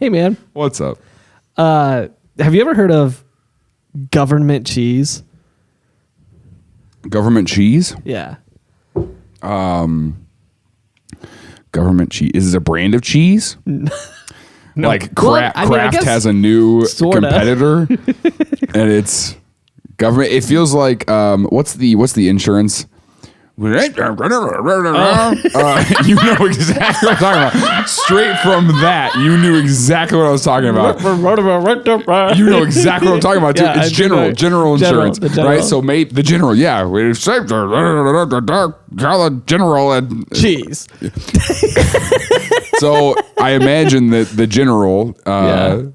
Hey, man. What's up? Have you ever heard of government cheese? Government cheese? Yeah. Government cheese. Is it a brand of cheese? No. Like Well, I mean, I Kraft guess has a new sorta. competitor, and it's government. It feels like what's the insurance? You know exactly what I'm talking about. Straight from that, you knew exactly what I was talking about. You know exactly what I'm talking about, too. Yeah, It's general insurance, the general. right? So the general, yeah. We saved the general and Cheese. So I imagine that the general,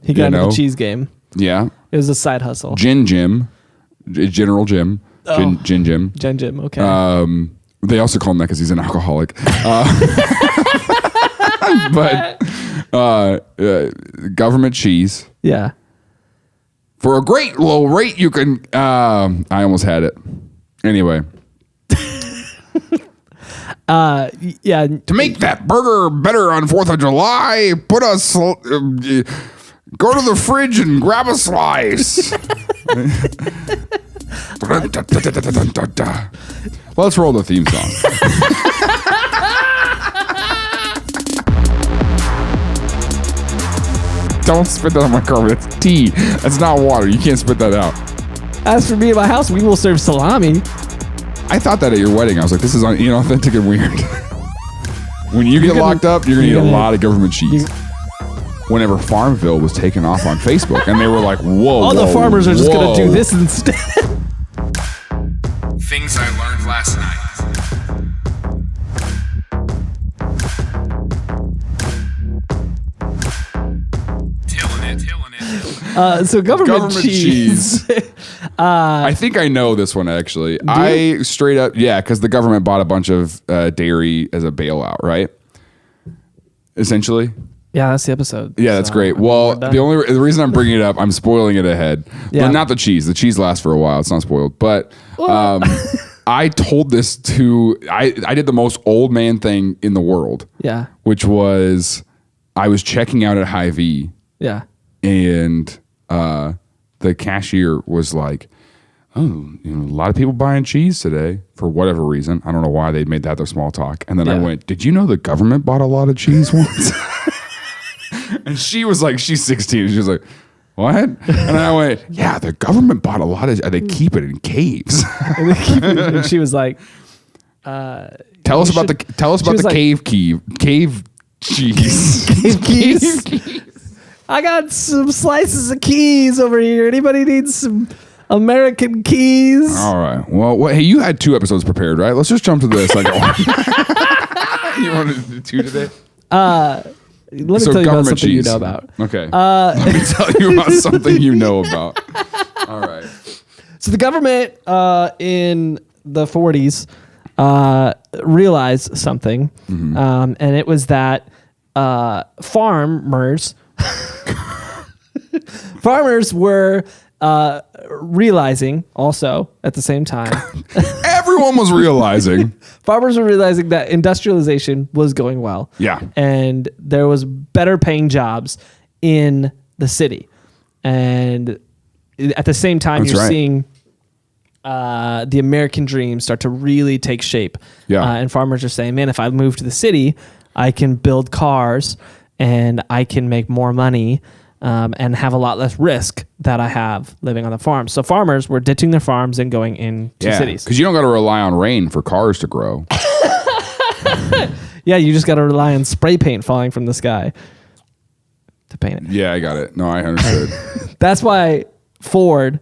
He got into the cheese game. Yeah. It was a side hustle. General Jim. Gin Jim. Gen Jim, okay. They also call him that because he's an alcoholic. But government cheese. Yeah. For a great low rate, you can... I almost had it. Anyway. Yeah. To make that burger better on 4th of July, put a... go to the fridge and grab a slice. Let's roll the theme song. Don't spit that on my carpet. It's tea. That's not water. You can't spit that out. As for me at my house, we will serve salami. I thought that at your wedding. I was like, this is inauthentic and weird. When you get locked up, you're going to eat a lot of government cheese. Whenever Farmville was taken off on Facebook, and they were like, whoa, All the farmers are just going to do this instead. Things I learned last night. TILLN it. So government cheese. I think I know this one, actually. I straight up, because the government bought a bunch of dairy as a bailout, right? Essentially. Yeah, that's the episode. Yeah, that's great. Well, the reason I'm bringing it up, I'm spoiling it ahead. Yeah. But not the cheese. The cheese lasts for a while. It's not spoiled. But I told this to... I did the most old man thing in the world. Yeah. Which was... I was checking out at Hy-Vee. Yeah. And the cashier was like, oh, a lot of people buying cheese today for whatever reason. I don't know why they made that their small talk. And then I went, did you know the government bought a lot of cheese once? And she was like, she's 16. She was like, what? And then I went, yeah, the government bought a lot of, they keep it in caves. And she was like, tell us about the cave cheese. Cave keys. I got some slices of keys over here. Anybody need some American keys? All right. Well, hey, you had 2 episodes prepared, right? Let's just jump to this. You wanted to do 2 today? Let me tell you about something you know about. Okay. Let me tell you about something you know about. All right. So the government in the 40s realized something, and it was that farmers were realizing also at the same time. Everyone was realizing. Farmers were realizing that industrialization was going well. Yeah. And there was better paying jobs in the city. And at the same time, you're seeing the American dream start to really take shape. Yeah. And farmers are saying, man, if I move to the city, I can build cars and I can make more money and have a lot less risk that I have living on the farm. So farmers were ditching their farms and going into cities. Because you don't got to rely on rain for cars to grow. Yeah, you just got to rely on spray paint falling from the sky to paint it. Yeah, I got it. No, I understood. That's why Ford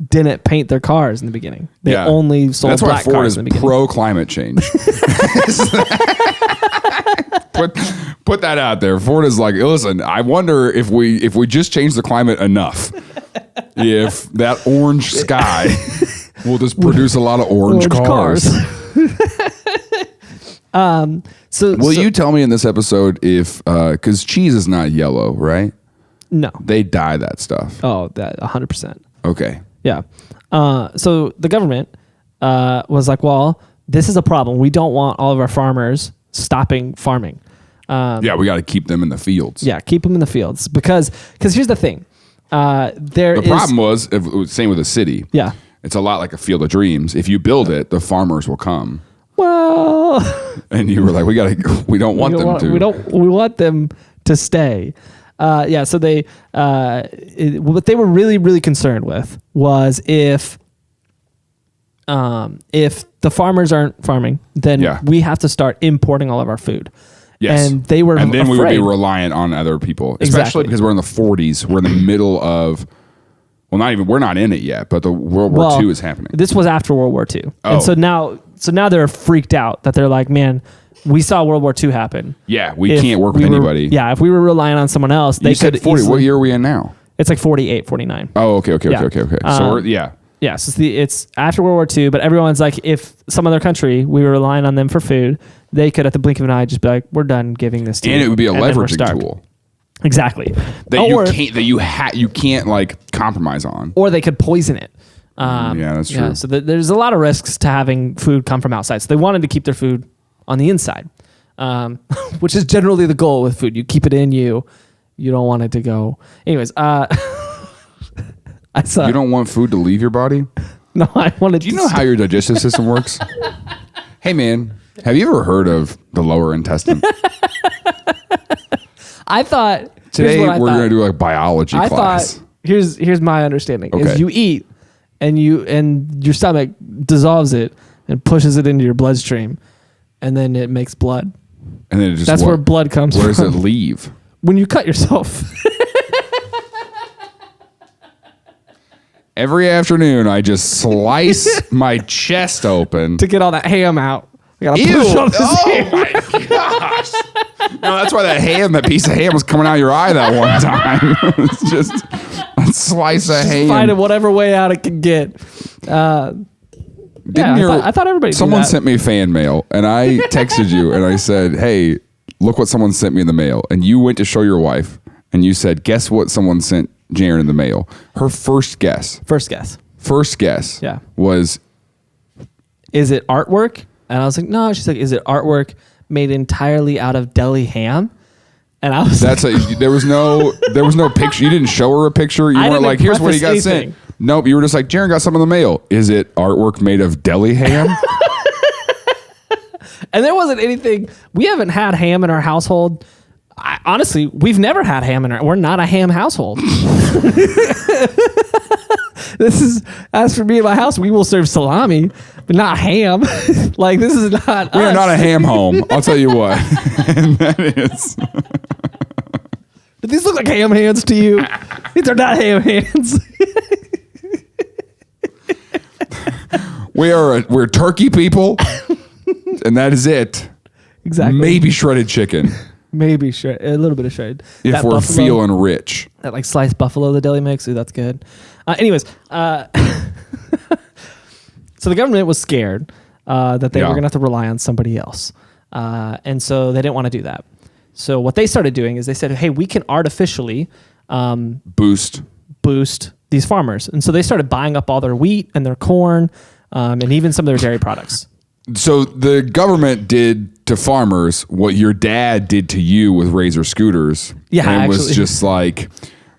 didn't paint their cars in the beginning. They only sold black cars in the beginning. That's why Ford is pro climate change. Put that out there. Ford is like, listen, I wonder if we just change the climate enough, if that orange sky will just produce a lot of orange cars. Will you tell me in this episode if because cheese is not yellow, right? No, they dye that stuff. Oh, that 100%. Okay. Yeah. So the government was like, well, this is a problem. We don't want all of our farmers stopping farming. Yeah, we got to keep them in the fields. Yeah, keep them in the fields because here's the thing. The problem was, same with the city. Yeah. It's a lot like a Field of Dreams. If you build it, the farmers will come. Well, and you were like, we don't want them to. We want them to stay. So they, what they were really, really concerned with was if the farmers aren't farming, then we have to start importing all of our food. Yes. And they were and then afraid. we would be reliant on other people, especially because we're in the 40s. We're in the middle of, we're not in it yet, but the World War II is happening. This was after World War II. Oh. And so now they're freaked out that they're like, man, we saw World War II happen. Yeah, we can't work with anybody. If we were relying on someone else, they could 40. What year are we in now? It's like 48, 49. Oh, okay. So Yeah, so it's after World War II, but everyone's like, if some other country, we were relying on them for food, they could, at the blink of an eye, just be like, we're done giving this to you. And it would be a leveraging tool. Exactly. That you can't like compromise on. Or they could poison it. That's true. Yeah, so there's a lot of risks to having food come from outside. So they wanted to keep their food on the inside, which is generally the goal with food. You keep it in you. You don't want it to go. Anyways, you don't want food to leave your body? No, I wanted to. Do you know how your digestive system works? Hey, man, have you ever heard of the lower intestine? I thought... Today, we're going to do like biology class. Here's my understanding. Okay. Is you eat, and your stomach dissolves it and pushes it into your bloodstream, and then it makes blood. And then that's where blood comes from. Where does it leave? When you cut yourself. Every afternoon, I just slice my chest open to get all that ham out. I gotta push all this ham. My gosh! No, that's why that piece of ham was coming out of your eye that one time. It's just a slice of ham. Find it whatever way out it can get. I thought everybody. Someone sent me fan mail, and I texted you, and I said, "Hey, look what someone sent me in the mail." And you went to show your wife, and you said, "Guess what? Someone sent Jaron in the mail." Her first guess. Yeah. Was, is it artwork? And I was like, no. She's like, is it artwork made entirely out of deli ham? And I was there was no picture. You didn't show her a picture. You weren't like, here's what he got sent. Nope. You were just like, Jaron got something in the mail. Is it artwork made of deli ham? And there wasn't anything. We haven't had ham in our household. Honestly, we've never had ham we're not a ham household. As for me and my house, we will serve salami, but not ham. Like, this is not. We are not a ham home. I'll tell you what. And that is. Do these look like ham hands to you? These are not ham hands. We're turkey people, and that is it. Exactly. Maybe shredded chicken. Maybe a little bit of shredded. If we're feeling rich. That like sliced buffalo the deli makes. Ooh, that's good. Anyways, so the government was scared that they were going to have to rely on somebody else. And so they didn't want to do that. So what they started doing is they said, hey, we can artificially boost these farmers. And so they started buying up all their wheat and their corn and even some of their dairy products. So the government did to farmers what your dad did to you with Razor scooters. Yeah, and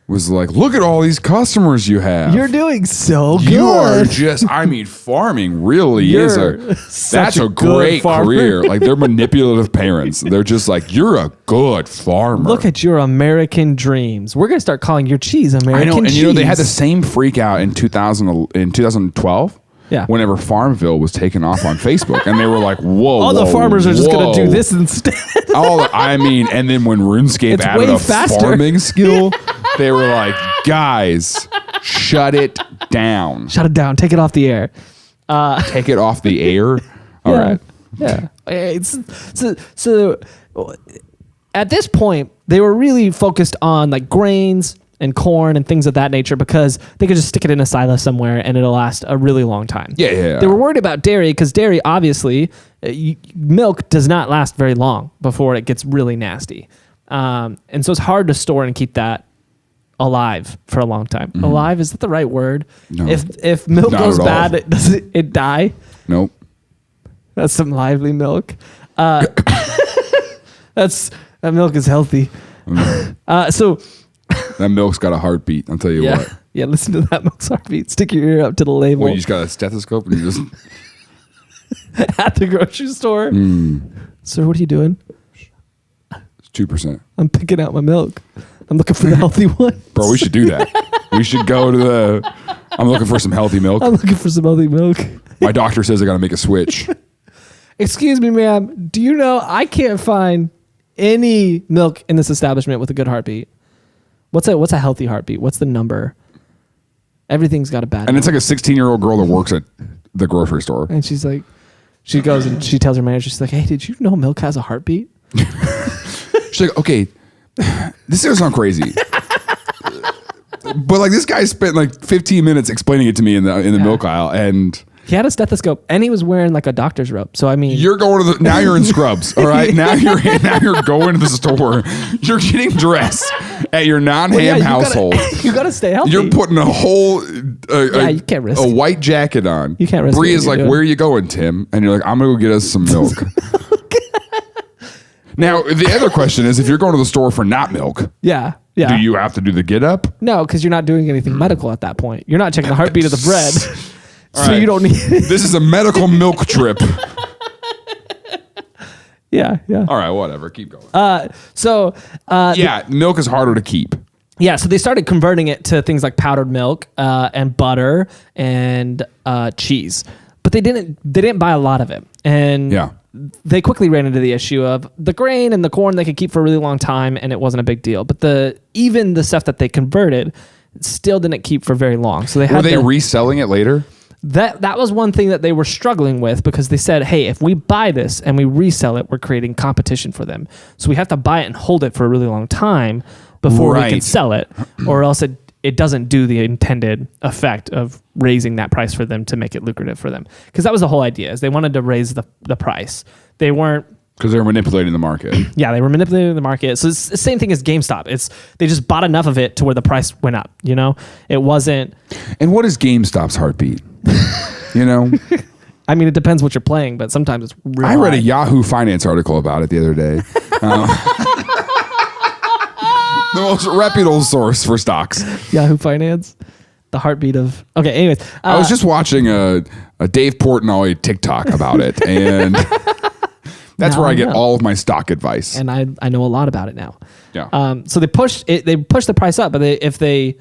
was like, look at all these customers you have. You're doing so good. You are just, farming really that's a great career. Like, they're manipulative parents. They're just like, you're a good farmer. Look at your American dreams. We're going to start calling your cheese American cheese. I know, and you know, they had the same freak out in 2012. Yeah. Whenever Farmville was taken off on Facebook, and they were like, "Whoa!" All the farmers are just going to do this instead. And then when RuneScape added a farming skill, they were like, "Guys, shut it down! Shut it down! Take it off the air! Take it off the air!" All right. Yeah. So at this point, they were really focused on like grains and corn and things of that nature because they could just stick it in a silo somewhere and it'll last a really long time. Yeah. They were worried about dairy because dairy, obviously, milk does not last very long before it gets really nasty. And so it's hard to store and keep that alive for a long time. Mm-hmm. Alive, is that the right word? No. If milk goes bad, does it die? Nope. That's some lively milk. That's That milk is healthy. So that milk's got a heartbeat. I'll tell you what. Yeah, listen to that milk's heartbeat. Stick your ear up to the label. Well, you just got a stethoscope and you just at the grocery store. Sir, what are you doing? It's 2%. I'm picking out my milk. I'm looking for the healthy one. Bro, we should do that. We should go to I'm looking for some healthy milk. I'm looking for some healthy milk. My doctor says I got to make a switch. Excuse me, ma'am. Do you know I can't find any milk in this establishment with a good heartbeat? What's a healthy heartbeat? What's the number? Everything's got a bad. And it's like a 16-year-old girl that works at the grocery store. And she's like, she goes and she tells her manager, she's like, hey, did you know milk has a heartbeat? She's like, okay, this is gonna sound crazy. But like this guy spent like 15 minutes explaining it to me in the milk aisle, and he had a stethoscope and he was wearing like a doctor's robe. So I mean, you're going to now you're in scrubs, all right? Now you're going to the store. You're getting dressed at your non-ham household. You gotta stay healthy. You're putting a whole you can't risk a white jacket on. You can't risk. Bree is like, where are you going, Tim? And you're like, I'm gonna go get us some milk. Now the other question is, if you're going to the store for not milk, yeah. do you have to do the get up? No, because you're not doing anything medical at that point. You're not checking the heartbeat of the bread. So you don't need This is a medical milk trip. Yeah. All right, whatever. Keep going. Milk is harder to keep. Yeah, so they started converting it to things like powdered milk and butter and cheese. But they didn't buy a lot of it. And they quickly ran into the issue of the grain and the corn they could keep for a really long time and it wasn't a big deal. But even the stuff that they converted still didn't keep for very long. So were they reselling it later? That was one thing that they were struggling with, because they said, hey, if we buy this and we resell it, we're creating competition for them. So we have to buy it and hold it for a really long time before we can sell it, or else it doesn't do the intended effect of raising that price for them to make it lucrative for them. Because that was the whole idea, is they wanted to raise the price. They weren't... Because they were manipulating the market. Yeah, they were manipulating the market. So it's the same thing as GameStop. They just bought enough of it to where the price went up, you know? It wasn't... And what is GameStop's heartbeat? You know? I mean, it depends what you're playing, but sometimes it's real I read a Yahoo Finance article about it the other day. The most reputable source for stocks. Yahoo Finance. The heartbeat of... Okay, anyways. I was just watching a Dave Portnoy TikTok about it, and that's where I get all of my stock advice. And I know a lot about it now. Yeah. So they pushed the price up, but if they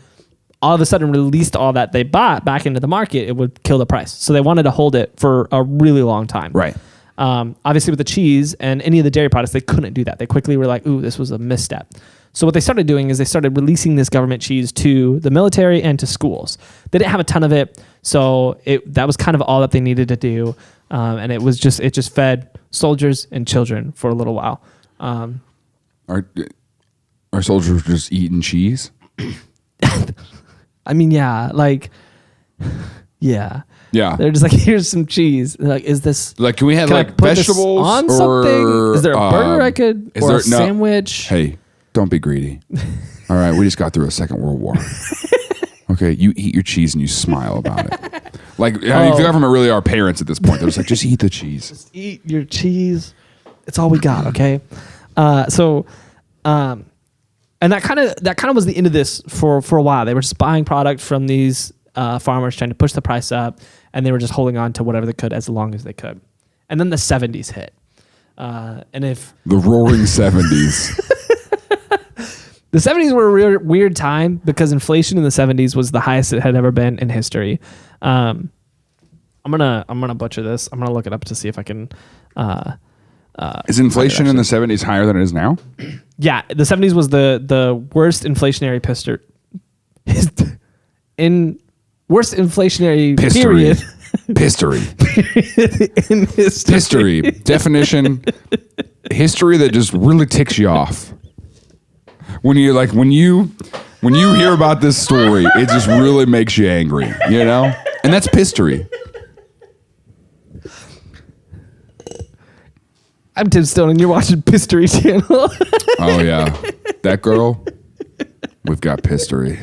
all of a sudden released all that they bought back into the market, it would kill the price. So they wanted to hold it for a really long time. Right. Obviously with the cheese and any of the dairy products, they couldn't do that. They quickly were like, ooh, this was a misstep. So what they started doing is they started releasing this government cheese to the military and to schools. They didn't have a ton of it, so that was kind of all that they needed to do, and it just fed soldiers and children for a little while. Are soldiers just eating cheese? I mean, yeah, like, yeah. Yeah. They're just like, here's some cheese. They're like, is this... Like, can we have like vegetables on something? Is there a burger I could... Or a sandwich? Hey, don't be greedy. All right, we just got through a Second World War. Okay, you eat your cheese and you smile about it. Like, I mean, the government really are parents at this point. They're just like, just eat the cheese. Just eat your cheese. It's all we got, okay? And that kind of was the end of this for a while. They were just buying product from these farmers, trying to push the price up, and they were just holding on to whatever they could as long as they could. And then the 70s hit. And if... The roaring 70s. The 70s were a weird time because inflation in the 70s was the highest it had ever been in history. I'm gonna butcher this. I'm gonna look it up to see if I can. Is inflation in the 70s higher than it is now? Yeah, the 70s was the worst inflationary worst inflationary period. History. In history. History. Definition. History that just really ticks you off. When you hear about this story, it just really makes you angry, you know? And that's history. I'm Tim Stone, and you're watching History Channel. Oh, yeah. That girl, we've got history.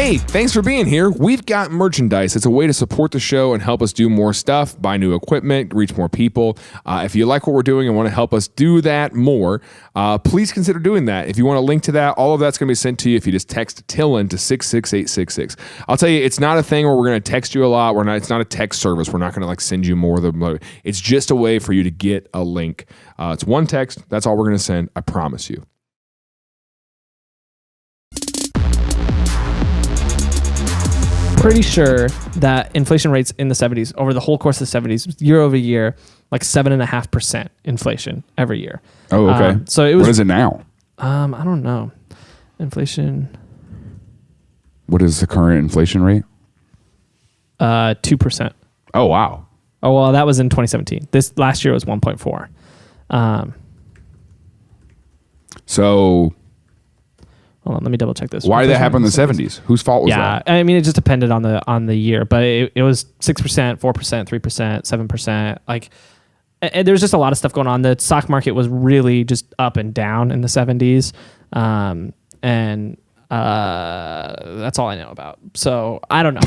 Hey, thanks for being here. We've got merchandise. It's a way to support the show and help us do more stuff, buy new equipment, reach more people. If you like what we're doing and want to help us do that more, please consider doing that. If you want a link to that, all of that's going to be sent to you if you just text TILLN to 66866. I'll tell you, it's not a thing where we're going to text you a lot. It's not a text service. We're not going to like send you more of the. It's just a way for you to get a link. It's one text. That's all we're going to send. I promise you. Pretty sure that inflation rates in the 70s, over the whole course of the 70s, year over year, like 7.5% inflation every year. Oh, okay. So it was. What is it now? I don't know. Inflation. What is the current inflation rate? 2%. Oh, wow. Oh, well, that was in 2017. This last year was 1.4. So hold on, let me double check this. Why did that happen in the 70s? Whose fault was that? Yeah, I mean, it just depended on the year, but it was 6%, 4%, 3%, 7%. Like, and there's just a lot of stuff going on. The stock market was really just up and down in the 70s, and that's all I know about. So I don't know.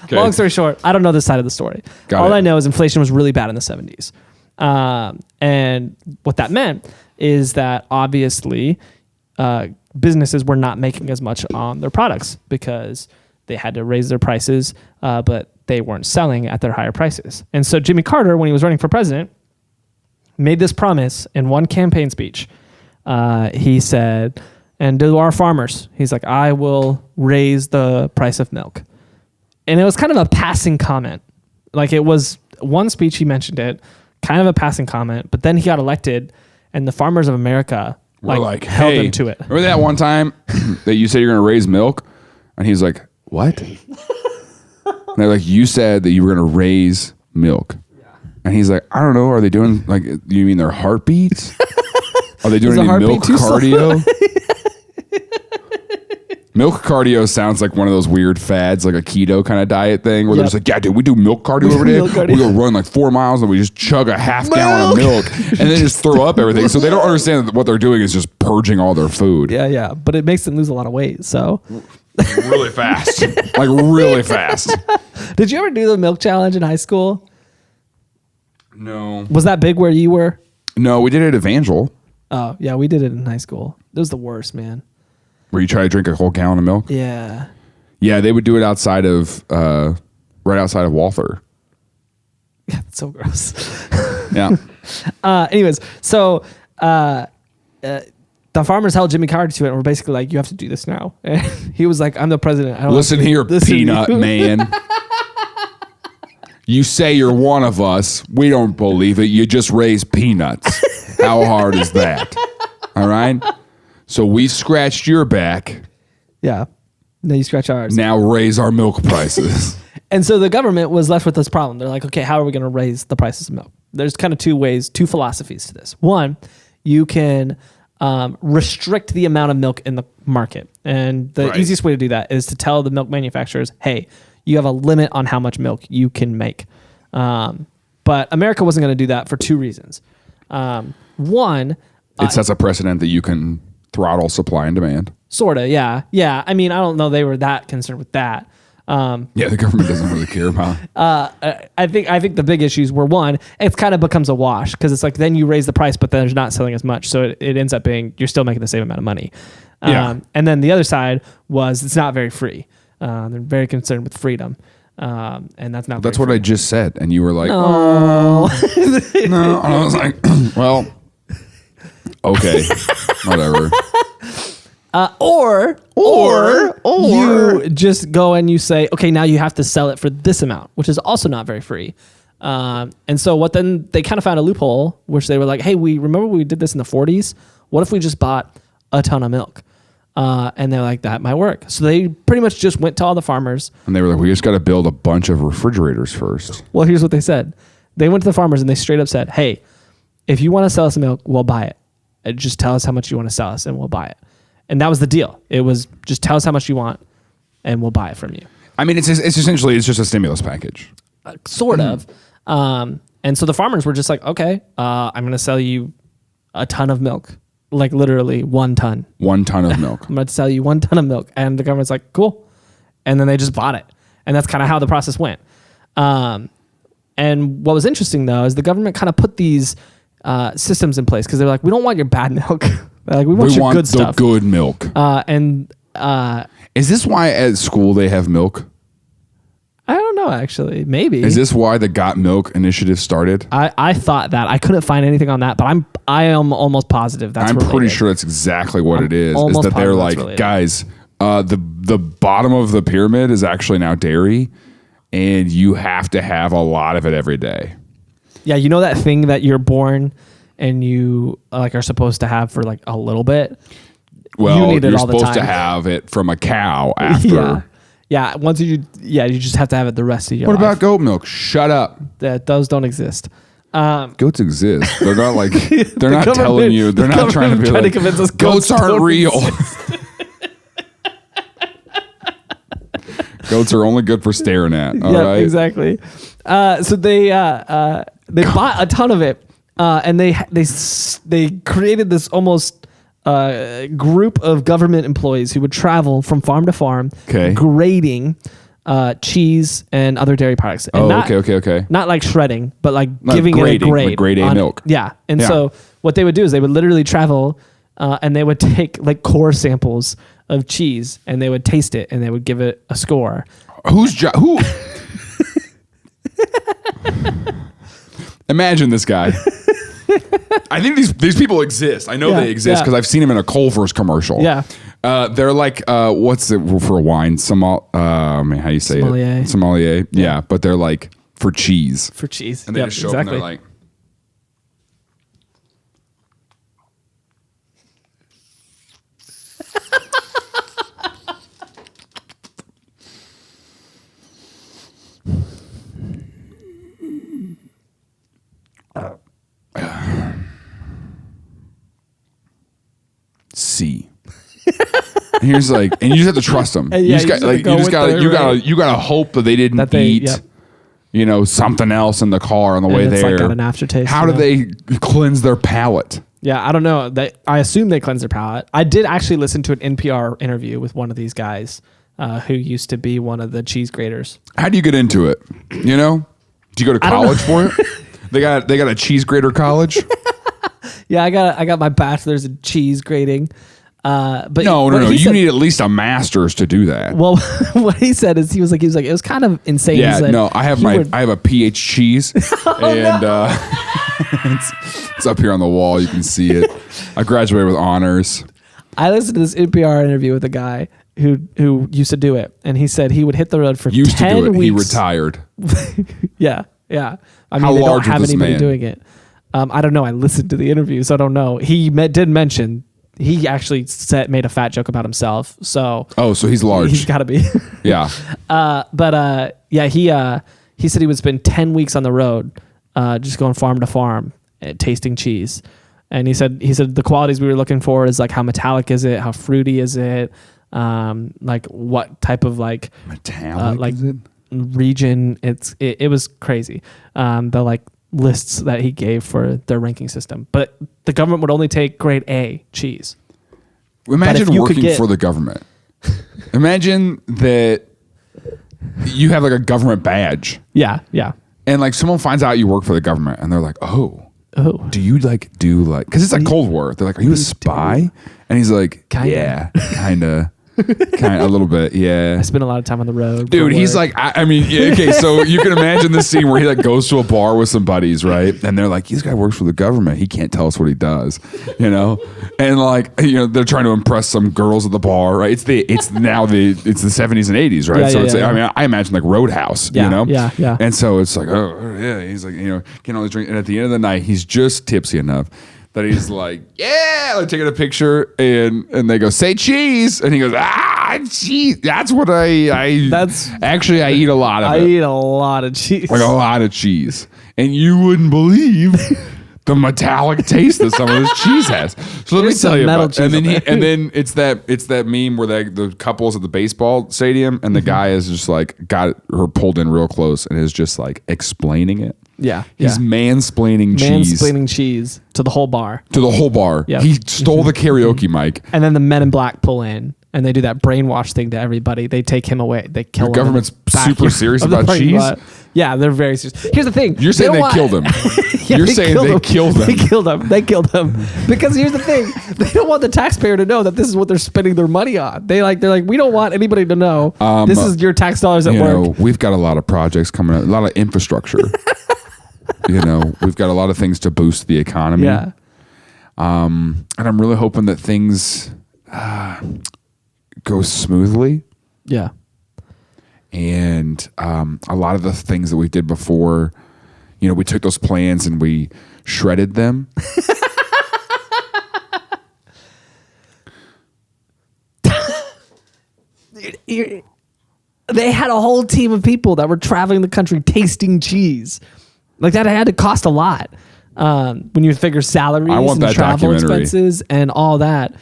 Okay. Long story short, I don't know this side of the story. All I know is inflation was really bad in the 70s, and what that meant is that obviously. Businesses were not making as much on their products because they had to raise their prices, but they weren't selling at their higher prices. And so Jimmy Carter, when he was running for president, made this promise in one campaign speech. He said, and to our farmers, he's like, I will raise the price of milk. And it was kind of a passing comment. Like it was one speech, he mentioned it, kind of a passing comment, but then he got elected and the farmers of America held him to it. Remember that one time that you said you're going to raise milk? And he's like, what? And they're like, you said that you were going to raise milk. Yeah. And he's like, I don't know. Are they doing, like, you mean their heartbeats? Are they doing any milk cardio? Milk cardio sounds like one of those weird fads, like a keto kind of diet thing where they're just like, yeah, dude, we do milk cardio over there. We go run like 4 miles and we just chug a half gallon of milk and then just throw up everything. So they don't understand that what they're doing is just purging all their food. Yeah. But it makes them lose a lot of weight. So really fast, like really fast. Did you ever do the milk challenge in high school? No. Was that big where you were? No, we did it at Evangel. Oh, yeah, we did it in high school. It was the worst, man. Where you try to drink a whole gallon of milk? Yeah. Yeah, they would do it outside of, right outside of Walther. Yeah, that's so gross. Yeah. Anyways, so the farmers held Jimmy Carter to it and were basically like, you have to do this now. And he was like, I'm the president. I don't Listen here, peanut man. You say you're one of us. We don't believe it. You just raise peanuts. How hard is that? All right? So we scratched your back. Yeah. Now you scratch ours. Now raise our milk prices. And so the government was left with this problem. They're like, okay, how are we going to raise the prices of milk? There's kind of two philosophies to this. One, you can restrict the amount of milk in the market. And the easiest way to do that is to tell the milk manufacturers, hey, you have a limit on how much milk you can make. But America wasn't going to do that for two reasons. One, it sets a precedent that you can throttle supply and demand. Sort of, yeah. Yeah, I mean, I don't know they were that concerned with that. Yeah, the government doesn't really care about. I think the big issues were, one, it kind of becomes a wash because it's like then you raise the price, but then there's not selling as much. So it ends up being you're still making the same amount of money. And then the other side was it's not very free. They're very concerned with freedom. And that's not That's what I just said. And you were like, no. No. And I was like, well, okay, whatever. Or you just go and you say, okay, now you have to sell it for this amount, which is also not very free. And so then they kind of found a loophole, which they were like, hey, remember we did this in the 40s? What if we just bought a ton of milk? And they're like, that might work. So they pretty much just went to all the farmers. And they were like, we just got to build a bunch of refrigerators first. Well, here's what they said. They went to the farmers and they straight up said, hey, if you want to sell us milk, we'll buy it. And just tell us how much you want to sell us and we'll buy it. And that was the deal. It was just tell us how much you want and we'll buy it from you. I mean, it's essentially just a stimulus package. Sort of. And so the farmers were just like, okay, I'm going to sell you a ton of milk like literally 1 ton. 1 ton of milk. I'm going to sell you 1 ton of milk. And the government's like, cool. And then they just bought it. And that's kind of how the process went. And what was interesting, though, is the government kind of put these systems in place because they're like, we don't want your bad milk. They're like, we want your good stuff. The good milk. Is this why at school they have milk? I don't know, actually. Maybe. Is this why the Got Milk initiative started? I thought that. I couldn't find anything on that, but I am almost positive that's related. Pretty sure that's exactly what it is. Is that they're like, guys, the bottom of the pyramid is actually now dairy, and you have to have a lot of it every day. Yeah, you know that thing that you're born and you like are supposed to have for like a little bit? Well, you're supposed to have it from a cow after. Yeah, once you just have to have it the rest of your life. What about goat milk? Shut up. Those don't exist. Goats exist. They're not like they're not telling you. They're not trying to be like convince us goats aren't real. Goats are only good for staring at. All right, exactly. So they bought a ton of it, and they created this almost group of government employees who would travel from farm to farm, grading cheese and other dairy products. And okay. Not like shredding, but like giving grading, it a grade. Like grade A milk. Yeah. And so what they would do is they would literally travel and they would take like core samples of cheese and they would taste it and they would give it a score. Who? Imagine this guy. I think these people exist. I know they exist because I've seen them in a Culver's commercial. Yeah. They're like, what's it for a wine? How do you say it? Sommelier. Yeah. But they're like for cheese. For cheese. And they just show up and they're like. C. And here's like, and you just have to trust them. You just gotta hope that they didn't eat, something else in the car on the way there. Like got an aftertaste. How do they cleanse their palate? Yeah, I don't know. I assume they cleanse their palate. I did actually listen to an NPR interview with one of these guys who used to be one of the cheese graders. How do you get into it? Do you go to college for it? They got a cheese grader college. Yeah, I got my bachelor's in cheese grading. But no. You need at least a master's to do that. Well, what he said is he was like it was kind of insane. Yeah, no, I have a PH cheese, and it's up here on the wall. You can see it. I graduated with honors. I listened to this NPR interview with a guy who used to do it, and he said he would hit the road for 10 weeks. He retired. Yeah. I mean, How they large don't have was this anybody man? doing it. I don't know. I listened to the interview, so I don't know. He did mention he actually made a fat joke about himself. So so he's large. He's got to be. Yeah. He said he would spend 10 weeks on the road, just going farm to farm, tasting cheese. And he said the qualities we were looking for is like how metallic is it, how fruity is it, like what type of like metallic is it? Region. It was crazy. The like lists that he gave for their ranking system, but the government would only take grade A cheese. Imagine working for the government. Imagine that you have like a government badge. Yeah. And like someone finds out you work for the government and they're like, oh, do you do because it's like Cold War. They're like, are you a spy? And he's like, yeah, kind of. Kind of a little bit, yeah. I spent a lot of time on the road. Dude, he's like, I mean, okay, so you can imagine this scene where he like goes to a bar with some buddies, right? And they're like, this guy works for the government. He can't tell us what he does, And like, they're trying to impress some girls at the bar, right? It's the 70s and 80s, right? I mean, I imagine like Roadhouse, Yeah. And so it's like, oh yeah, he's like, getting all these drinks, and at the end of the night, he's just tipsy enough that he's like, yeah, they're taking a picture and they go, say cheese. And he goes, cheese. That's what I eat a lot of it. I eat a lot of cheese. Like a lot of cheese. And you wouldn't believe the metallic taste that some of this cheese has. So let me tell you about it. And then it's that meme where the couple's at the baseball stadium and the guy is just like got her pulled in real close and is just like explaining it. Yeah. He's mansplaining cheese. Mansplaining cheese to the whole bar. To the whole bar. Yep. He stole the karaoke mic. And then the Men in Black pull in and they do that brainwash thing to everybody. They take him away. They kill him. The government's super serious of the about parking cheese? lot. Yeah, they're very serious. Here's the thing. You're saying they killed him. Yeah, You're saying they killed him. They killed him. They killed him. Because here's the thing. They don't want the taxpayer to know that this is what they're spending their money on. They're like, we don't want anybody to know this is your tax dollars at work. We've got a lot of projects coming up, a lot of infrastructure. We've got a lot of things to boost the economy. Yeah. And I'm really hoping that things go smoothly. Yeah. And a lot of the things that we did before, we took those plans and we shredded them. They had a whole team of people that were traveling the country tasting cheese. Like that had to cost a lot. When you figure salaries and travel expenses and all that.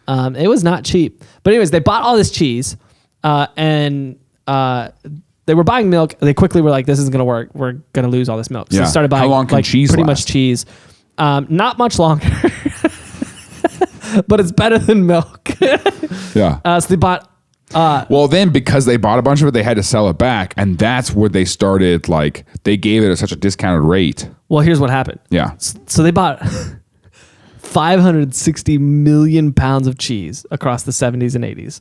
It was not cheap. But anyways, they bought all this cheese and they were buying milk. They quickly were like, this isn't going to work. We're going to lose all this milk. So they started buying how long can cheese pretty last? much cheese. Not much longer. But it's better than milk. Yeah. So they bought... well, then because they bought a bunch of it, they had to sell it back. And that's where they started, they gave it at such a discounted rate. Well, here's what happened. Yeah. So they bought 560 million pounds of cheese across the 70s and 80s.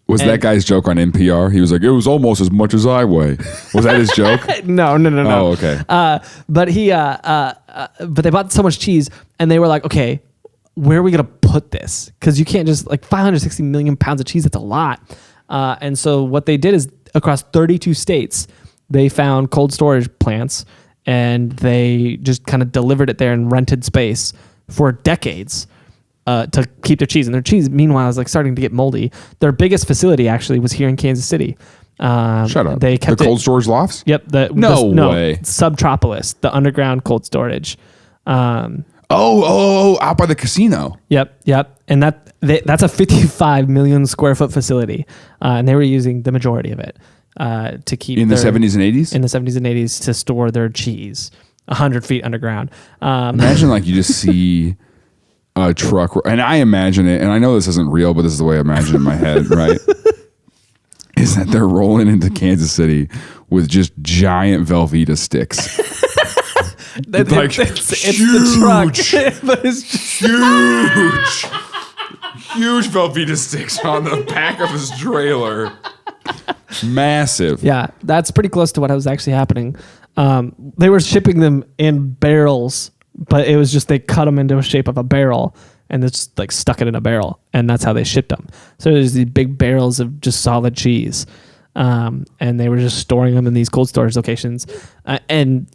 Was that guy's joke on NPR? He was like, it was almost as much as I weigh. Was that his joke? No. Oh, okay. But they bought so much cheese and they were like, okay, where are we going to put this? Because you can't just 560 million pounds of cheese. That's a lot. And so what they did is across 32 states, they found cold storage plants and they just kind of delivered it there and rented space for decades to keep their cheese. And their cheese, meanwhile, is starting to get moldy. Their biggest facility actually was here in Kansas City. Shut up. They kept the cold storage lofts? Yep. No way. Subtropolis, the underground cold storage. Out by the casino. Yep. And that's a 55 million square foot facility. And they were using the majority of it to keep in the 70s and 80s? In the 70s and 80s to store their cheese 100 feet underground. Imagine you just see a truck, and I imagine it, and I know this isn't real, but this is the way I imagine it in my head, right? Is that they're rolling into Kansas City with just giant Velveeta sticks. It's the truck, but it's just huge Velveeta sticks on the back of his trailer. Massive. Yeah, that's pretty close to what was actually happening. They were shipping them in barrels, but it was just they cut them into a shape of a barrel and it's stuck it in a barrel, and that's how they shipped them. So there's these big barrels of just solid cheese, and they were just storing them in these cold storage locations, and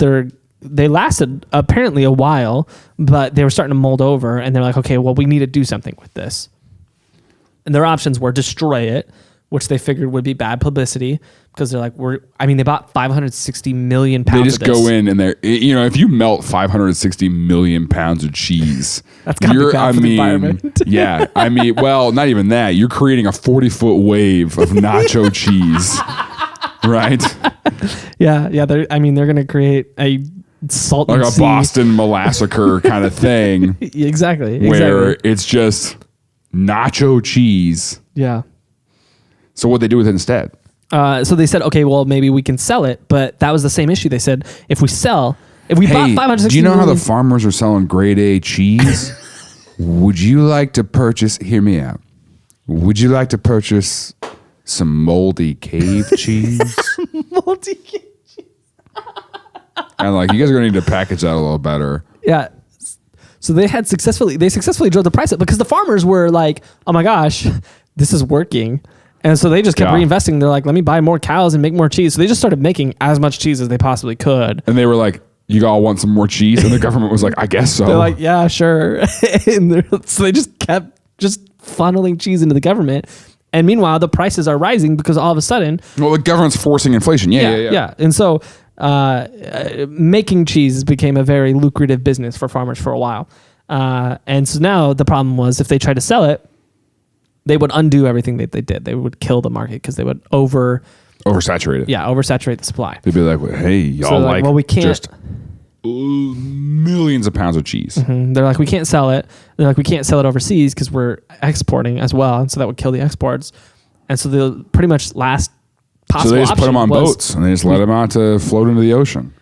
they lasted apparently a while, but they were starting to mold over, and they're like, okay, well, we need to do something with this. And their options were destroy it, which they figured would be bad publicity because they're like, they bought 560 million pounds. They just go in and they're, if you melt 560 million pounds of cheese, that's gotta be bad for the environment. Yeah. Well, not even that. You're creating a 40-foot wave of nacho cheese, right? Yeah. They're going to create a salt like and a sea. Boston Massacre kind of thing. Exactly. Where it's just nacho cheese. Yeah. So what they do with it instead? So they said, okay, well, maybe we can sell it, but that was the same issue. They said, if we bought 560 do you know million, how the farmers are selling grade A cheese? Would you like to purchase? Hear me out. Would you like to purchase some moldy cave cheese? moldy cave cheese. And you guys are gonna need to package that a little better. Yeah. So they successfully drove the price up because the farmers were like, oh my gosh, this is working. And so they just kept reinvesting. They're like, let me buy more cows and make more cheese. So they just started making as much cheese as they possibly could. And they were like, you all want some more cheese? And the government was like, I guess so. They're like, yeah, sure. So they just kept funneling cheese into the government. And meanwhile, the prices are rising because all of a sudden... Well, the government's forcing inflation. Yeah. And so making cheese became a very lucrative business for farmers for a while. And so now the problem was if they tried to sell it, they would undo everything that they did. They would kill the market because they would oversaturate it. Yeah, oversaturate the supply. They'd be like, well, hey, y'all So like, well, we can't. just millions of pounds of cheese. They're like, we can't sell it. They're like, we can't sell it overseas because we're exporting as well, and so that would kill the exports. And so the pretty much last possible So they just put option them on was- boats and they just let them out to float into the ocean.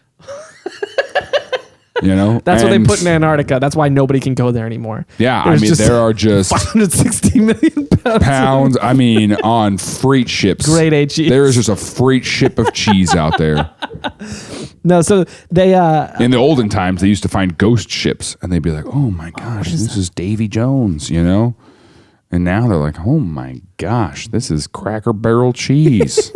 That's what they put in Antarctica. That's why nobody can go there anymore. Yeah, There's just there are just 560 million pounds. On freight ships. Grade A cheese. There is just a freight ship of cheese out there. No, so they In the olden times, they used to find ghost ships, and they'd be like, "Oh my gosh, this is Davy Jones," And now they're like, "Oh my gosh, this is Cracker Barrel cheese."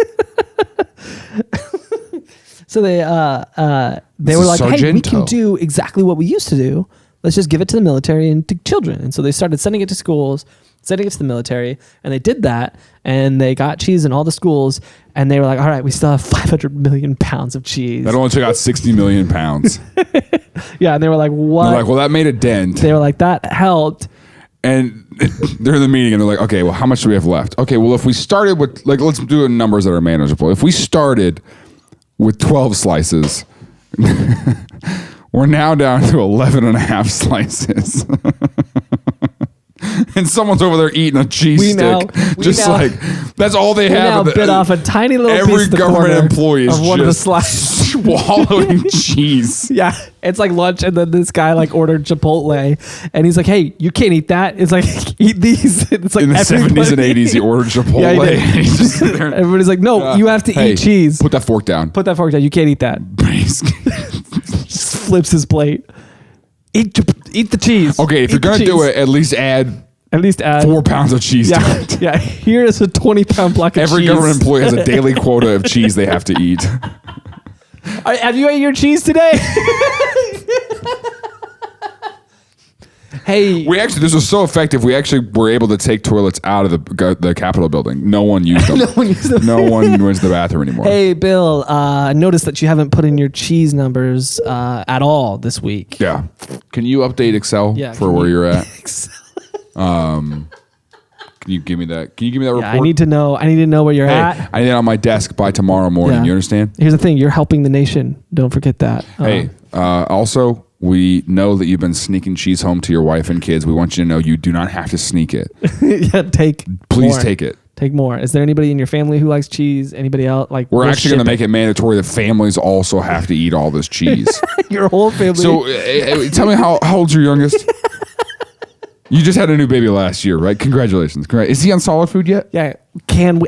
So they were like, hey, we can do exactly what we used to do. Let's just give it to the military and to children. And so they started sending it to schools, sending it to the military, and they did that. And they got cheese in all the schools. And they were like, all right, we still have 500 million pounds of cheese. That only took out 60 million pounds. Yeah, and they were like, what? They're like, well, that made a dent. They were like, that helped. And they're in the meeting, and they're like, okay, well, how much do we have left? Okay, well, if we started with, let's do numbers that are manageable. If we started with 12 slices, we're now down to 11 and a half slices. And someone's over there eating a cheese stick. That's all they have. Now bit off a tiny little piece every of the government corner employee is of one of the just slices. swallowing cheese. Yeah, it's like lunch, and then this guy ordered Chipotle, and he's like, "Hey, you can't eat that." It's like, eat these. It's like in the 70s and 80s, he ordered Chipotle. Yeah, he did. And he's just sitting there, Everybody's like, "No, you have to eat cheese. Put that fork down. Put that fork down. You can't eat that." Just flips his plate. Eat the cheese. Okay, if Eat you're the gonna do cheese. it, at least add 4 pounds of cheese to it. Yeah. Here is a 20-pound block of Every cheese. government employee has a daily quota of cheese they have to eat. Have you ate your cheese today? Hey, This was so effective. We actually were able to take toilets out of the Capitol building. No one used them. No one used them. No one went to the bathroom anymore. Hey, Bill, I noticed that you haven't put in your cheese numbers at all this week. Yeah. Can you update Excel for where you're at? Can you give me that? Can you give me that report? I need to know where you're at. I need it on my desk by tomorrow morning. Yeah. You understand? Here's the thing. You're helping the nation. Don't forget that. Also, we know that you've been sneaking cheese home to your wife and kids. We want you to know you do not have to sneak it. Yeah, Please more. take it. Take more. Is there anybody in your family who likes cheese? Anybody else? We're actually going to make it mandatory that families also have to eat all this cheese. your whole family. So tell me, how old's your youngest? You just had a new baby last year, right? Congratulations. Is he on solid food yet? Yeah.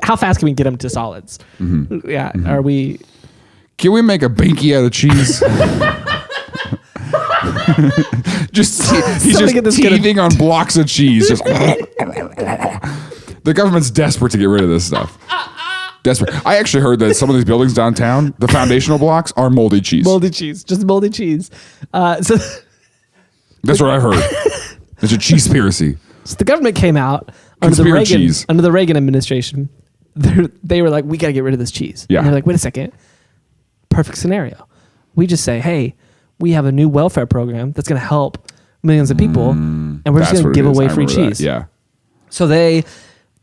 How fast can we get him to solids? Mm-hmm. Yeah. Mm-hmm. Are we? Can we make a binky out of cheese? He's just teething on blocks of cheese. Just the government's desperate to get rid of this stuff. Desperate. I actually heard that some of these buildings downtown, the foundational blocks, are moldy cheese. Moldy cheese. Just moldy cheese. That's what I heard. It's a cheese-spiracy. So the government came out under the Reagan administration. They were like, we got to get rid of this cheese. Yeah. And they're like, wait a second. Perfect scenario. We just say, hey, we have a new welfare program that's going to help millions of people, and we're just going to give away free cheese. That. Yeah. So they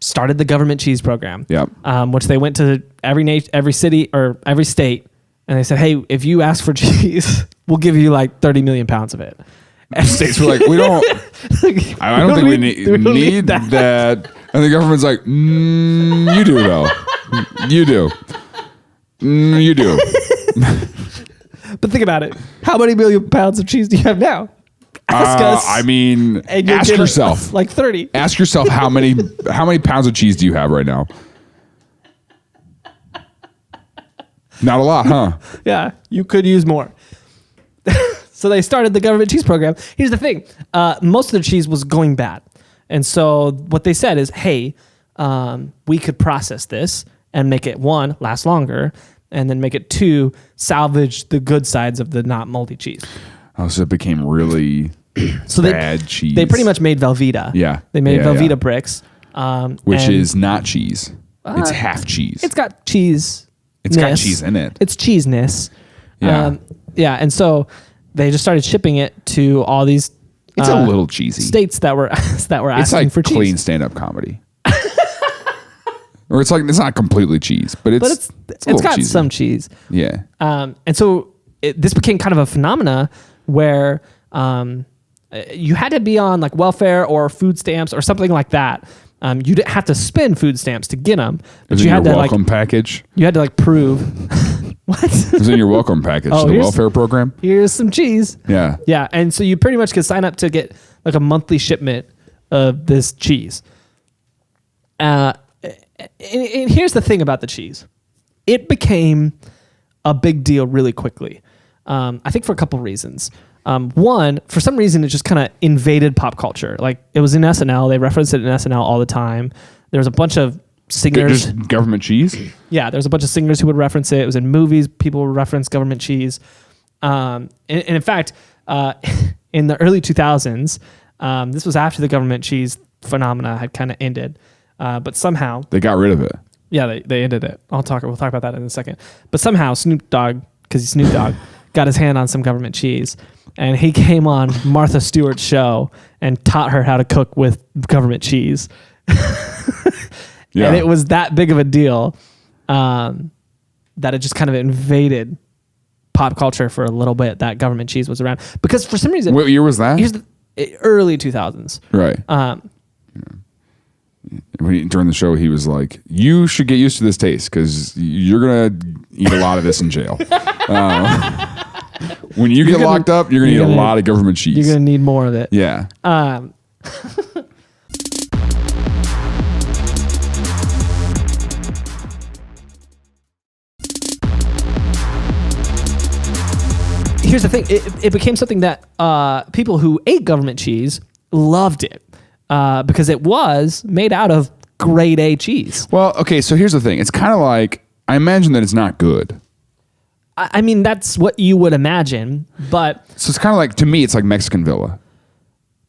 started the government cheese program. Yep. Which they went to every city or every state, and they said, hey, if you ask for cheese, we'll give you 30 million pounds of it. And states were like, we don't. I don't think we need that. And the government's like, you do though. You do. You do. But think about it. How many million pounds of cheese do you have now? Ask us. Ask yourself. 30. Ask yourself how many pounds of cheese do you have right now? Not a lot, huh? Yeah, you could use more. So they started the government cheese program. Here's the thing. Most of their cheese was going bad. And so what they said is, hey, we could process this and make it, 1, last longer, and then make it 2, salvage the good sides of the not moldy cheese. Oh, so it became really bad cheese. They pretty much made Velveeta. Yeah. They made Velveeta bricks. Which is not cheese. It's half cheese. It's got cheese. It's got cheese in it. It's cheeseness. Yeah. And so they just started shipping it to all these it's a little cheesy. States that were asking for cheese. It's like clean stand-up comedy. Or it's not completely cheese, but it's got cheesy. some cheese. Yeah. And so this became kind of a phenomena where you had to be on like welfare or food stamps or something like that. You didn't have to spend food stamps to get them, but you had to welcome package. You had to like prove what it was in your welcome package. The welfare program. Here's some cheese. Yeah. Yeah, and so you pretty much could sign up to get like a monthly shipment of this cheese. And here's the thing about the cheese. It became a big deal really quickly. I think for a couple reasons. One, for some reason, it just kind of invaded pop culture. Like it was in SNL. They referenced it in SNL all the time. There was a bunch of singers. Just government cheese? Yeah, there's a bunch of singers who would reference it. It was in movies. People would reference government cheese. And in fact, in the early 2000s, this was after the government cheese phenomena had kind of ended. But somehow they got rid of it. Yeah, they ended it. We'll talk about that in a second. But somehow Snoop Dogg, because he's Snoop Dogg, got his hand on some government cheese, and he came on Martha Stewart's show and taught her how to cook with government cheese. Yeah. And it was that big of a deal that it just kind of invaded pop culture for a little bit. That government cheese was around because for some reason. What year was that? Early 2000s. Right. During the show, he was like, "You should get used to this taste because you're gonna eat a lot of this in jail. When you get locked up, you're gonna eat a lot of government cheese. You're gonna need more of it." Yeah. Here's the thing: it became something that people who ate government cheese loved it. Because it was made out of grade A cheese. Well, okay, so here's the thing. It's kind of like, I imagine that it's not good. I mean, that's what you would imagine, but... So it's kind of like, to me, it's like Mexican Villa,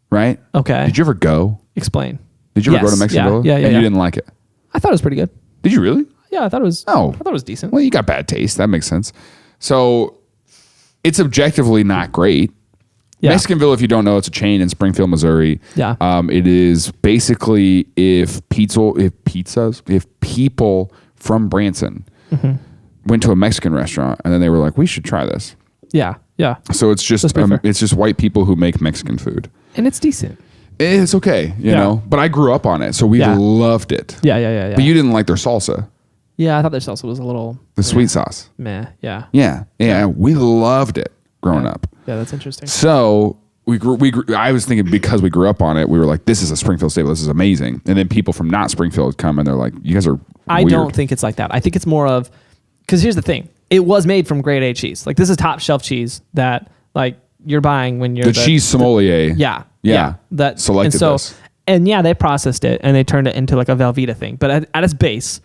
right? Okay. Did you ever go? Explain. Did you ever go to Mexican Villa? Yeah. And you didn't like it? I thought it was pretty good. Did you really? Yeah, I thought it was... Oh. I thought it was decent. Well, you got bad taste. That makes sense. So it's objectively not great. Yeah. Mexican Villa, if you don't know, it's a chain in Springfield, Missouri. Yeah. It is basically if people from Branson went to a Mexican restaurant and then they were like, we should try this. Yeah. Yeah. So it's just white people who make Mexican food. And it's decent. It's okay, you know. But I grew up on it, so we loved it. Yeah. But you didn't like their salsa. Yeah, I thought their salsa was a little... The sweet sauce. Meh, yeah. Yeah, we loved it growing up. Yeah, that's interesting. So we grew. I was thinking because we grew up on it, we were like, "This is a Springfield staple. This is amazing." And then people from not Springfield come and they're like, "You guys are." I don't think it's like that. I think it's more of because here's the thing: it was made from grade A cheese. Like this is top shelf cheese that like you're buying when you're the cheese sommelier. Yeah. That selected this. And yeah, they processed it and they turned it into like a Velveeta thing. But at its base,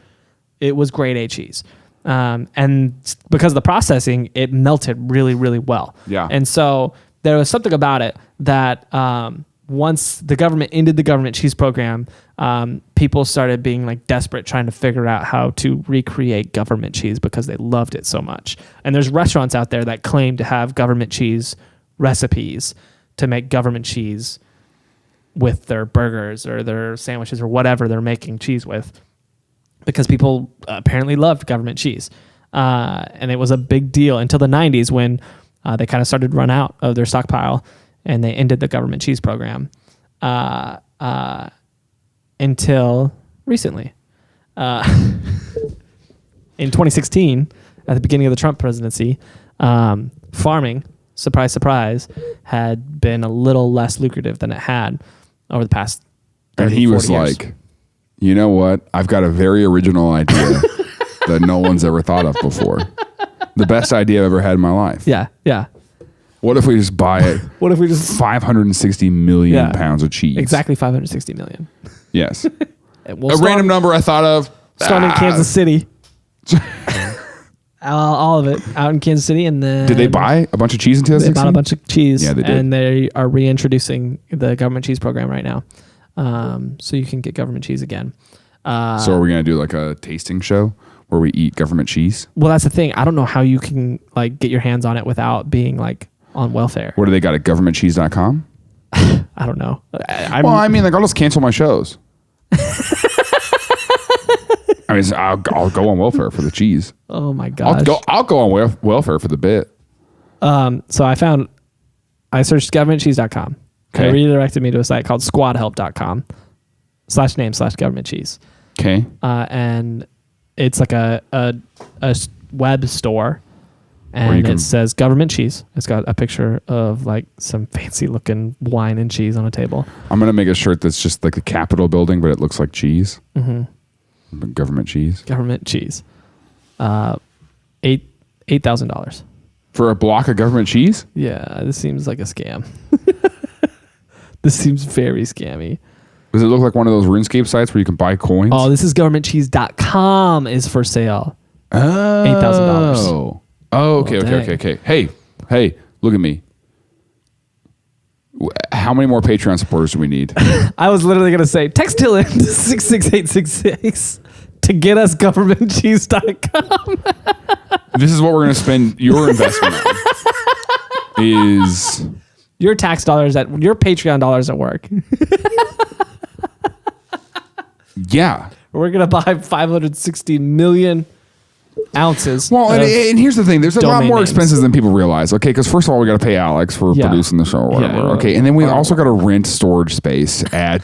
it was grade A cheese. And because of the processing, it melted really, really well. Yeah. And so there was something about it that once the government ended the government cheese program, people started being like desperate trying to figure out how to recreate government cheese because they loved it so much. And there's restaurants out there that claim to have government cheese recipes to make government cheese with their burgers or their sandwiches or whatever they're making cheese with. Because people apparently loved government cheese. And it was a big deal until the 90s when they kind of started to run out of their stockpile and they ended the government cheese program until recently. In 2016, at the beginning of the Trump presidency, farming, surprise, surprise, had been a little less lucrative than it had over the past 30, and he was 40 years. like, you know what? I've got a very original idea that no one's ever thought of before. The best idea I've ever had in my life. Yeah. What if we just buy it? What if we just 560 million pounds of cheese? Exactly 560 million. Yes. We'll a random number I thought of. Starting in Kansas City. All of it out in Kansas City, and then did they buy a bunch of cheese in 2016? They bought a bunch of cheese. Yeah, they did. And they are reintroducing the government cheese program right now, so you can get government cheese again. So are we gonna do like a tasting show where we eat government cheese? Well, that's the thing. I don't know how you can like get your hands on it without being like on welfare. What do they got at governmentcheese.com? I don't know. I mean, like I'll just cancel my shows. I mean, I'll go on welfare for the cheese. Oh my gosh. I'll go on welfare for the bit. So I searched governmentcheese.com. Okay. It redirected me to a site called squadhelp.com/name/governmentcheese. Okay. And it's like a web store. And it says government cheese. It's got a picture of like some fancy looking wine and cheese on a table. I'm going to make a shirt that's just like the Capitol building, but it looks like cheese. Mm-hmm. Government cheese. Government cheese. $8,000. For a block of government cheese? Yeah, this seems like a scam. This seems very scammy. Does it look like one of those RuneScape sites where you can buy coins? Oh, this is governmentcheese.com is for sale. Oh. $8,000. Oh, okay. Hey, look at me. How many more Patreon supporters do we need? I was literally going to say, text TILLN to 66866 to get us governmentcheese.com. This is what we're going to spend your investment on. Is your tax dollars your Patreon dollars at work. Yeah. We're going to buy 560 million ounces. Well, and here's the thing. There's a lot more names. expenses than people realize. Okay, because first of all, we got to pay Alex for producing the show or whatever. Yeah. Okay, and then we also got to rent storage space at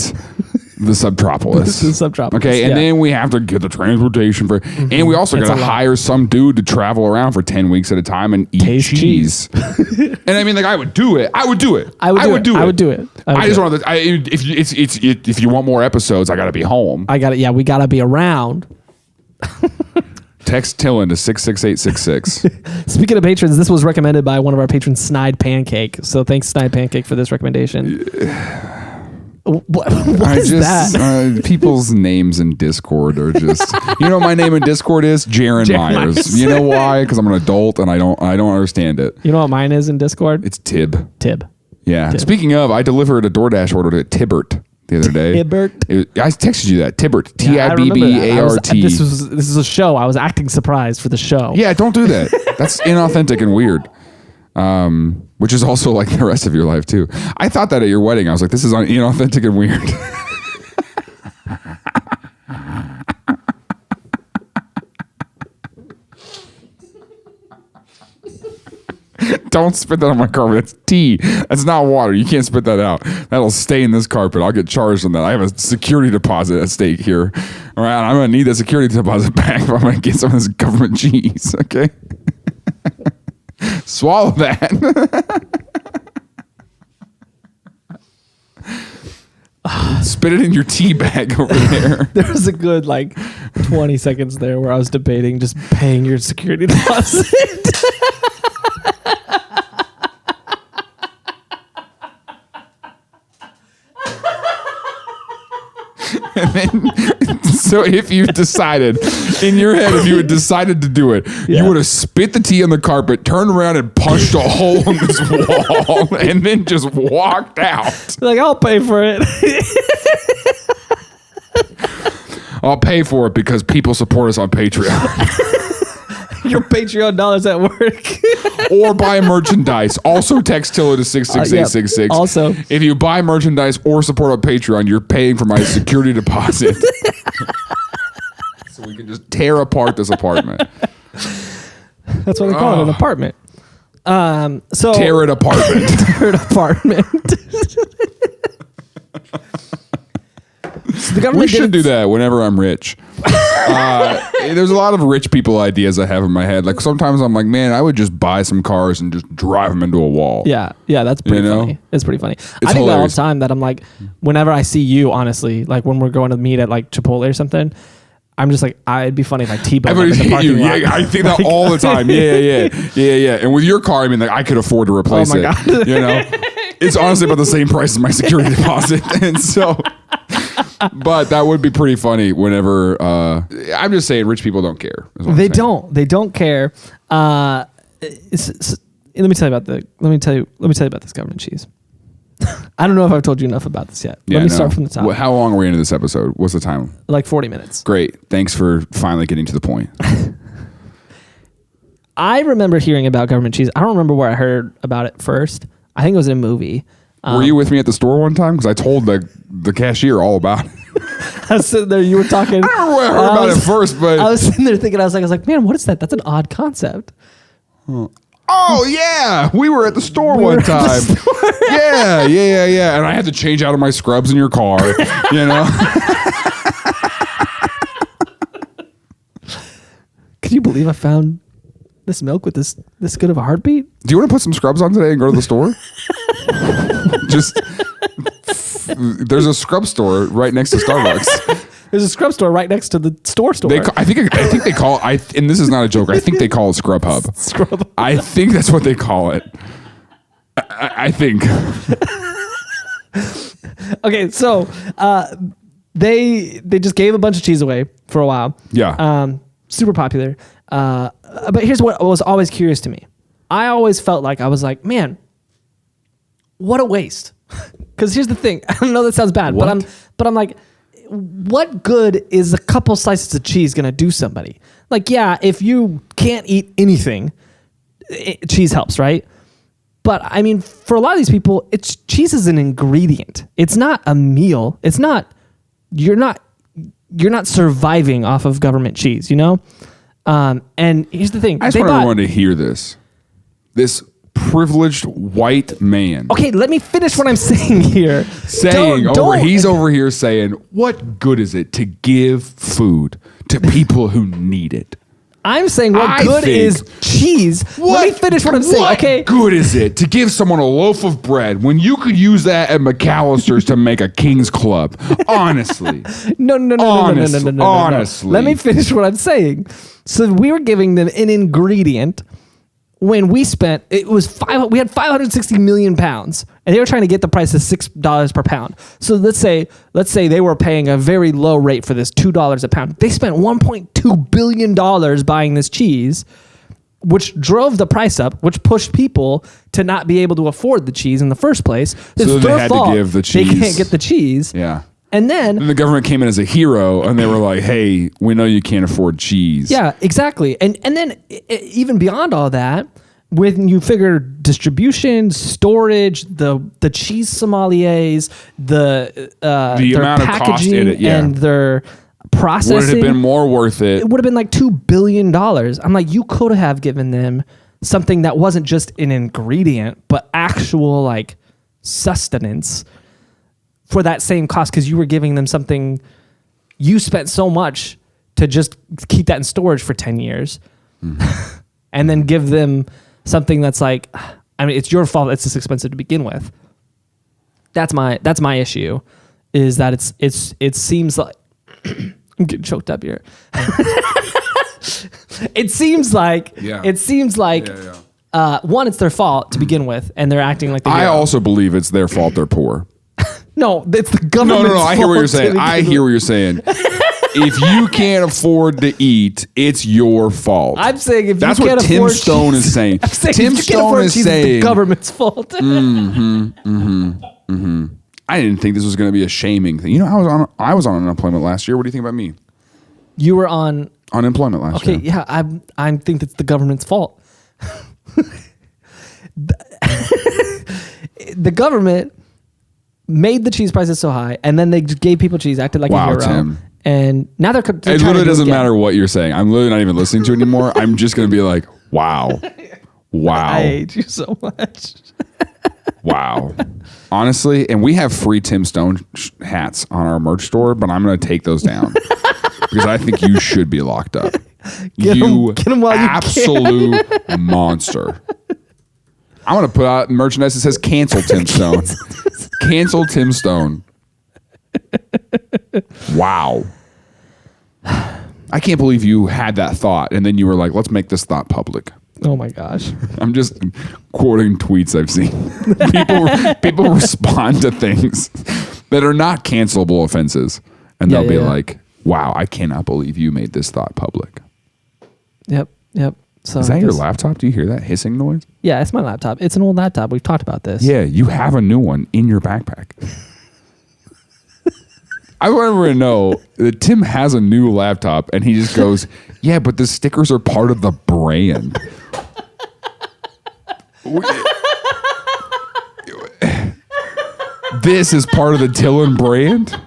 the Subtropolis. The Subtropolis. Okay, and then we have to get the transportation for, and we also got to hire some dude to travel around for 10 weeks at a time and eat Taste cheese. And I mean, like, I would do it. I would do it. I would do it. I just want to. If you want more episodes, I got to be home. I got it. Yeah, we got to be around. Text TILLN to 66866. Speaking of patrons, this was recommended by one of our patrons, Snide Pancake. So thanks, Snide Pancake, for this recommendation. What is that? People's names in Discord are just. You know what my name in Discord is? Jaron Myers. You know why? Because I'm an adult and I don't understand it. You know what mine is in Discord? It's Tib. Yeah. Tib. Speaking of, I delivered a DoorDash order to Tibbert the other day. I texted you that. Tibbert. Tibbart. This is a show. I was acting surprised for the show. Yeah, don't do that. That's inauthentic and weird. Which is also like the rest of your life too. I thought that at your wedding. I was like, this is inauthentic and weird. Don't spit that on my carpet. It's tea. That's not water. You can't spit that out. That'll stay in this carpet. I'll get charged on that. I have a security deposit at stake here. All right, I'm going to need that security deposit back if I'm going to get some of this government cheese. Okay? Swallow that. Spit it in your tea bag over there. There was a good 20 seconds there where I was debating just paying your security deposit. And then, so if you decided in your head, if you had decided to do it, you would have spit the tea on the carpet, turned around and punched a hole in this wall, and then just walked out. I'll pay for it. I'll pay for it because people support us on Patreon. Your Patreon dollars at work. Or buy merchandise. Also text TILLN to 66866. Also, if you buy merchandise or support on Patreon, you're paying for my security deposit. So we can just tear apart this apartment. That's what they call it, an apartment. So tear it apartment. Tear it apartment. So the government we should do that whenever I'm rich. There's a lot of rich people ideas I have in my head. Like sometimes I'm like, man, I would just buy some cars and just drive them into a wall. Yeah, that's pretty funny. It's pretty funny. I think that all the time that I'm like, whenever I see you, honestly, like when we're going to meet at like Chipotle or something, I'm just like, it'd be funny if I T-bone them in the parking lot. Yeah, I think that all the time. Yeah. And with your car, I mean, like I could afford to replace it. God. You know, it's honestly about the same price as my security deposit, and so. But that would be pretty funny whenever I'm just saying rich people don't care. They don't care. Let me tell you about this government cheese. I don't know if I've told you enough about this yet. Let me start from the top. How long are we into this episode? What's the time? Like 40 minutes. Great. Thanks for finally getting to the point. I remember hearing about government cheese. I don't remember where I heard about it first. I think it was in a movie. Were you with me at the store one time? Because I told the cashier all about it. I was sitting there. You were talking. I don't know where I heard about it first, but I was sitting there thinking. I was like, man, what is that? That's an odd concept. oh yeah, we were at the store one time. Yeah. And I had to change out of my scrubs in your car. You know. Can you believe I found this milk with this good of a heartbeat? Do you want to put some scrubs on today and go to the store? Just there's a scrub store right next to Starbucks. There's a scrub store right next to the store. I think they call it, and this is not a joke. I think they call it Scrub Hub. Scrub. I think that's what they call it. I think. Okay, so they just gave a bunch of cheese away for a while. Yeah. Super popular. But here's what was always curious to me. I always felt like, I was like, man, what a waste. Because here's the thing. I don't know that sounds bad, but I'm like, what good is a couple slices of cheese going to do somebody? Like, yeah, if you can't eat anything, cheese helps, right? But I mean, for a lot of these people, cheese is an ingredient. It's not a meal. It's not, you're not surviving off of government cheese, you know? And here's the thing. I just want everyone to hear this. This privileged white man. Okay, let me finish what I'm saying here. He's over here saying, what good is it to give food to people who need it? I'm saying is cheese. Let me finish what I'm saying, okay? What good is it to give someone a loaf of bread when you could use that at McAllister's to make a King's Club? Honestly. No. Honestly. Let me finish what I'm saying. So we were giving them an ingredient when we spent, we had 560 million pounds, and they were trying to get the price of $6 per pound. So let's say they were paying a very low rate for this, $2 a pound. They spent $1.2 billion buying this cheese, which drove the price up, which pushed people to not be able to afford the cheese in the first place. So they had to give the cheese. They can't get the cheese. Yeah. And then the government came in as a hero, and they were like, hey, we know you can't afford cheese. Yeah, exactly. And then even beyond all that, when you figure distribution, storage, the cheese sommeliers, their amount of cost in it, and their processing. Would it have been more worth it? It would have been like $2 billion. I'm like, you could have given them something that wasn't just an ingredient, but actual like sustenance for that same cost, because you were giving them something you spent so much to just keep that in storage for 10 years and then give them something that's like, I mean, it's your fault it's this expensive to begin with. That's my issue, is that it seems like I'm getting choked up here. It seems like one, it's their fault to begin with, and they're acting like I also believe it's their fault they're poor. No, it's the government's fault. I hear what you're saying. If you can't afford to eat, it's your fault. I'm saying if that's you can't what Tim afford Stone cheese, is saying. Tim Stone is saying it's the government's fault. I didn't think this was going to be a shaming thing. You know, I was on unemployment last year. What do you think about me? You were on unemployment last year. Okay, yeah, I think it's the government's fault. The government made the cheese prices so high, and then they just gave people cheese, acted like a hero. Tim. And now they're it literally doesn't matter what you're saying. I'm literally not even listening to it anymore. I'm just going to be like, wow. I hate you so much. Wow. Honestly, and we have free Tim Stone hats on our merch store, but I'm going to take those down because I think you should be locked up. Get 'em while you absolute monster. I'm going to put out merchandise that says cancel Tim Stone. Cancel Tim Stone. Wow. I can't believe you had that thought and then you were like, let's make this thought public. Oh my gosh. I'm just quoting tweets I've seen. People respond to things that are not cancelable offenses. And they'll be like, wow, I cannot believe you made this thought public. Yep. So is that your laptop? Do you hear that hissing noise? Yeah, it's my laptop. It's an old laptop. We've talked about this. Yeah, you have a new one in your backpack. I want everyone to know that Tim has a new laptop and he just goes, yeah, but the stickers are part of the brand. This is part of the TILLN brand?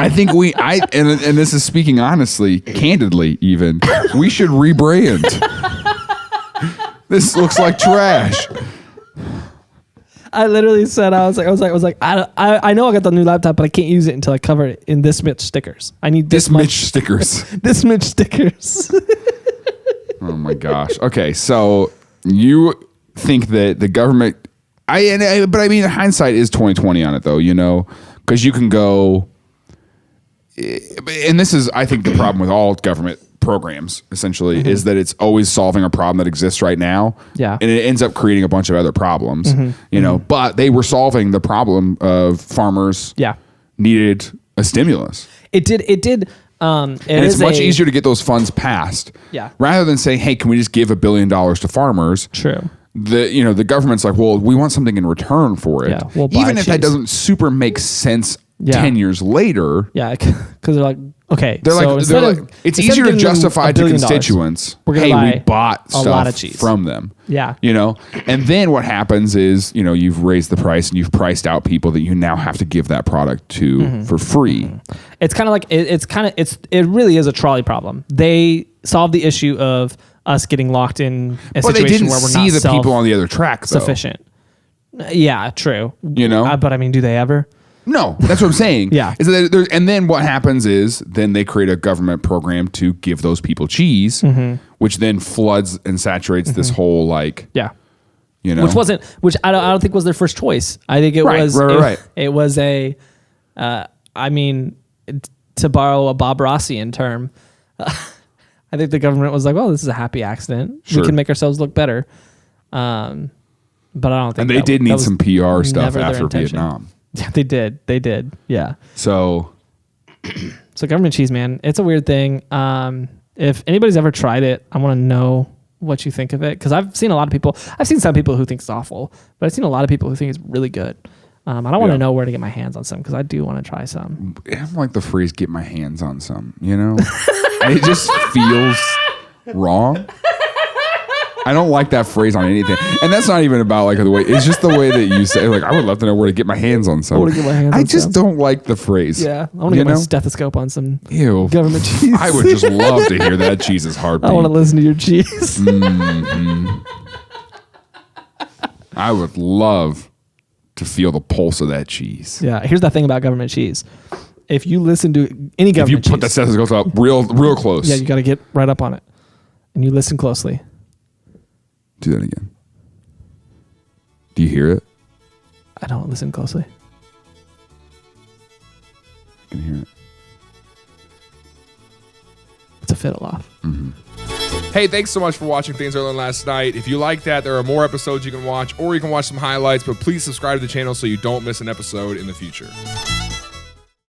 I think and this is speaking honestly, candidly, even we should rebrand. This looks like trash. I literally said, I was like, I know I got the new laptop, but I can't use it until I cover it in this much stickers. I need this much stickers. This much stickers. Oh my gosh. Okay, so you think that the government? But I mean, hindsight is 20/20 on it, though. You know, because you can go, and this is, I think, the problem with all government programs essentially is that it's always solving a problem that exists right now. Yeah. And it ends up creating a bunch of other problems, you know, but they were solving the problem of farmers needed a stimulus. It did. And it's much easier to get those funds passed. Yeah. Rather than saying, hey, can we just give $1 billion to farmers? True. The government's like, well, we want something in return for it. Yeah, we'll buy even if that cheese. doesn't super make sense 10 years later. Yeah, because they're like, okay. They're like, it's easier to justify to constituents, hey, we bought a lot of stuff cheese from them. Yeah. You know? And then what happens is, you know, you've raised the price and you've priced out people that you now have to give that product to for free. It's kind of like, it really is a trolley problem. They solved the issue of us getting locked in a situation where we're see not the people on the other track, though. sufficient. Yeah, true. You know? But I mean, do they ever? No, that's what I'm saying. Yeah. Is that and then what happens is then they create a government program to give those people cheese, which then floods and saturates this whole you know, which I don't think was their first choice. I think it was right. It was a, I mean, to borrow a Bob Rossian term, I think the government was like, well, this is a happy accident. Sure. We can make ourselves look better. But I don't think. And they did need some PR stuff after Vietnam. Yeah, they did. They did. Yeah. So government cheese, man, it's a weird thing. If anybody's ever tried it, I want to know what you think of it, because I've seen a lot of people. I've seen some people who think it's awful, but I've seen a lot of people who think it's really good. I don't want to know where to get my hands on some, because I do want to try some. I don't like the phrase "get my hands on some." You know, it just feels wrong. I don't like that phrase on anything, and that's not even about the way. It's just the way that you say. I would love to know where to get my hands on some. I just don't like the phrase. Yeah, I want to get my stethoscope on some government cheese. I would just love to hear that cheese's heartbeat. I want to listen to your cheese. I would love to feel the pulse of that cheese. Yeah, here's the thing about government cheese. If you listen to any government cheese, if you put that stethoscope up real close. Yeah, you got to get right up on it, and you listen closely. Do that again. Do you hear it? I don't listen closely. I can hear it. It's a Fiddle Off. Hey, thanks so much for watching Things I Learned Last Night. If you like that, there are more episodes you can watch, or you can watch some highlights, but please subscribe to the channel so you don't miss an episode in the future.